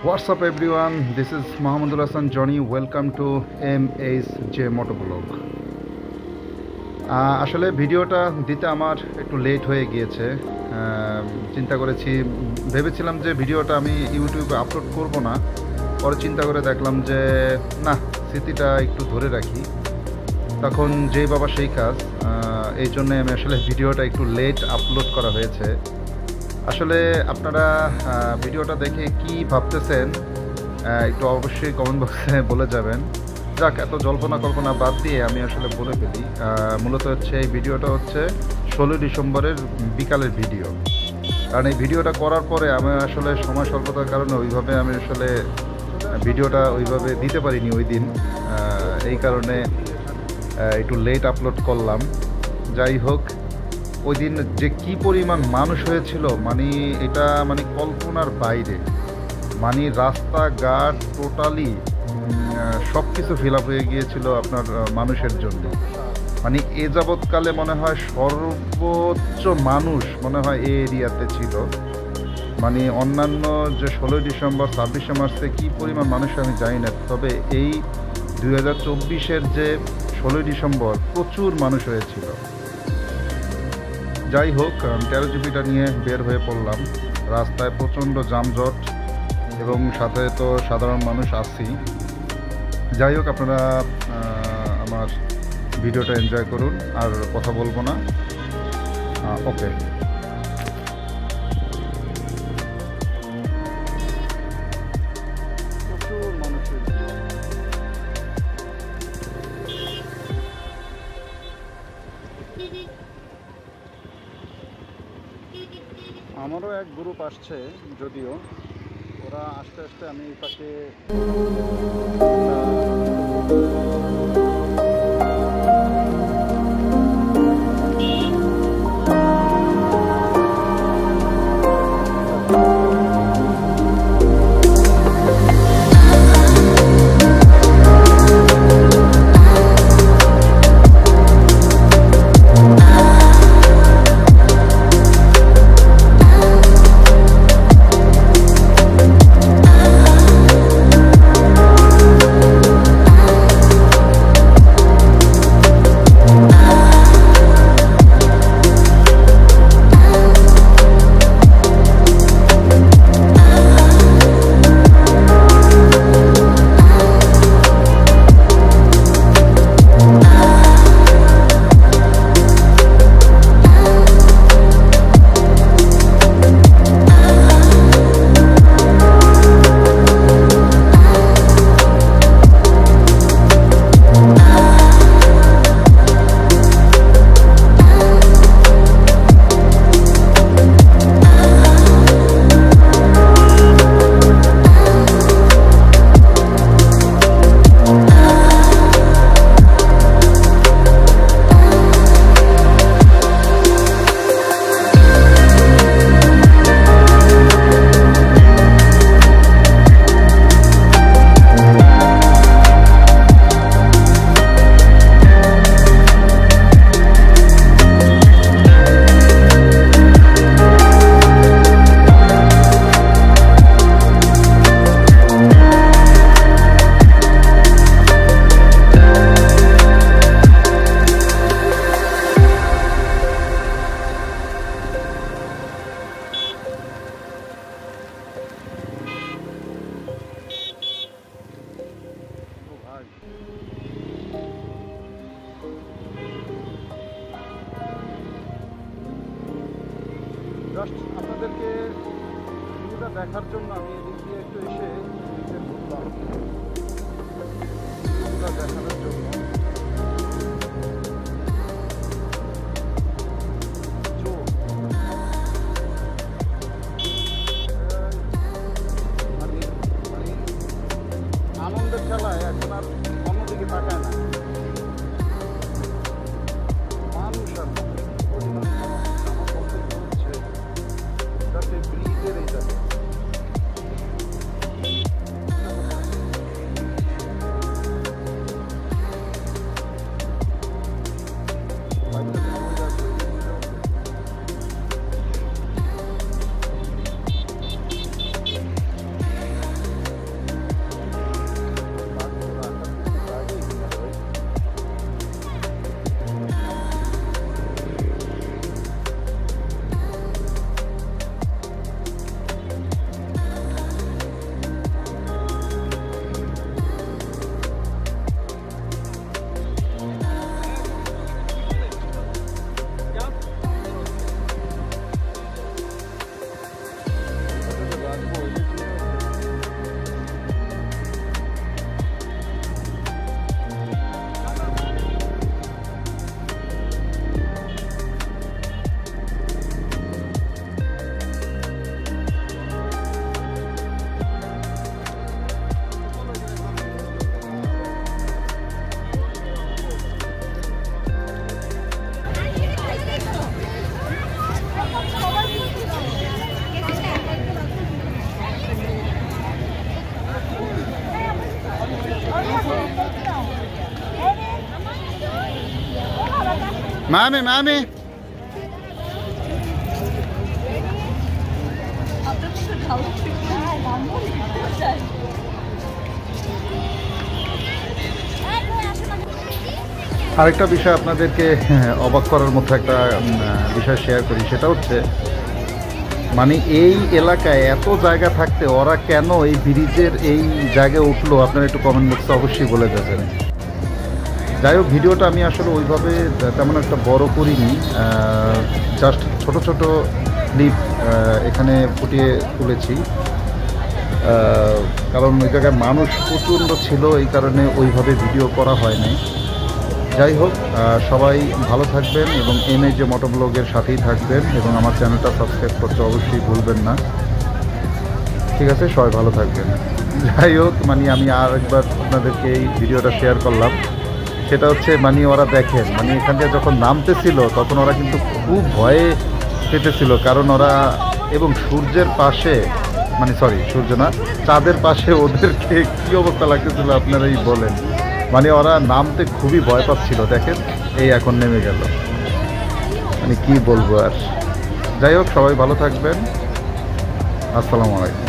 What's up everyone? This is Mohammedul Hassan Johnny. Welcome to MSJ Motovlog. আসলে ভিডিওটা দিতে আমার একটু লেট হয়ে গিয়েছে। চিন্তা করেছি, ভেবেছিলাম যে ভিডিওটা আমি ইউটিউবে আপলোড করব না। পরে চিন্তা করে দেখলাম যে না, স্মৃতিটা একটু ধরে রাখি। তখন যেই বাবা সেই কাজ, এই জন্যে আমি আসলে ভিডিওটা একটু লেট আপলোড করা হয়েছে। আসলে আপনারা ভিডিওটা দেখে কি ভাবতেছেন একটু অবশ্যই কমেন্ট বক্সে বলে যাবেন। যাক, এত জল্পনা কল্পনা বাদ দিয়ে আমি আসলে বলে ফেলি। মূলত হচ্ছে এই ভিডিওটা হচ্ছে 16 ডিসেম্বরের বিকালের ভিডিও। কারণ এই ভিডিওটা করার পরে আমি আসলে সময় স্বল্পতার কারণে ওইভাবে আমি আসলে ভিডিওটা ওইভাবে দিতে পারিনি ওই দিন। এই কারণে একটু লেট আপলোড করলাম। যাই হোক, ওই দিন যে কি পরিমাণ মানুষ হয়েছিল, মানে এটা মানে কল্পনার বাইরে। মানে রাস্তাঘাট টোটালি সব কিছু ফিল আপ হয়ে গিয়েছিল আপনার মানুষের জন্য। মানে এ যাবৎকালে মনে হয় সর্বোচ্চ মানুষ মনে হয় এই এরিয়াতে ছিল। মানে অন্যান্য যে 16 ডিসেম্বর 26শে মার্চে কী পরিমাণ মানুষ আমি জানি না, তবে এই 2024-এর যে 16 ডিসেম্বর প্রচুর মানুষ হয়েছিল। যাই হোক, 13 জিবিটা নিয়ে বের হয়ে পড়লাম। রাস্তায় প্রচণ্ড যানজট এবং সাথে তো সাধারণ মানুষ আছেই। যাই হোক, আপনারা আমার ভিডিওটা এনজয় করুন, আর কথা বলবো না। ওকে। প্রচুর মানুষ আমারও এক গ্রুপ আসছে, যদিও ওরা আস্তে আস্তে আমি এই পাশে জাস্ট আপনাদেরকে ভিউটা দেখার জন্য আমি এদিক দিয়ে একটু এসে ঘুরলাম, ভিউটা দেখানোর জন্য। আনন্দের খেলায় এখন আর অন্যদিকে তাকায় না মানুষ। আর পরিমাণ হচ্ছে যাতে ব্রিজের এই জায়গায় মামি মামি আরেকটা বিষয় আপনাদেরকে অবাক করার মতো একটা বিষয় শেয়ার করি, সেটা হচ্ছে মানে এই এলাকায় এত জায়গা থাকতে ওরা কেন এই ব্রিজের এই জায়গায় উঠলো, আপনারা একটু কমেন্ট বক্সে অবশ্যই বলে যাবেন। যাই হোক, ভিডিওটা আমি আসলে ওইভাবে তেমন একটা বড় করিনি, জাস্ট ছোট ছোট ক্লিপ এখানে ফুটিয়ে তুলেছি, কারণ ওই জায়গায় মানুষ প্রচণ্ড ছিল, এই কারণে ওইভাবে ভিডিও করা হয়নি। যাই হোক, সবাই ভালো থাকবেন এবং MAJ মোটোব্লগের সাথেই থাকবেন এবং আমার চ্যানেলটা সাবস্ক্রাইব করতে অবশ্যই ভুলবেন না। ঠিক আছে, সবাই ভালো থাকবেন। যাই হোক, মানে আমি আর একবার আপনাদেরকে এই ভিডিওটা শেয়ার করলাম, সেটা হচ্ছে মানে ওরা দেখেন, মানে এখান থেকে যখন নামতেছিল তখন ওরা কিন্তু খুব ভয়ে পেতেছিল, কারণ ওরা এবং সূর্যের পাশে, মানে সরি সূর্য না, চাঁদের পাশে ওদেরকে কী অবস্থা লাগতেছিল আপনারাই বলেন। মানে ওরা নামতে খুবই ভয় পাচ্ছিল, দেখেন এই এখন নেমে গেল, মানে কি বলবো আর। যাই হোক, সবাই ভালো থাকবেন, আসসালামু আলাইকুম।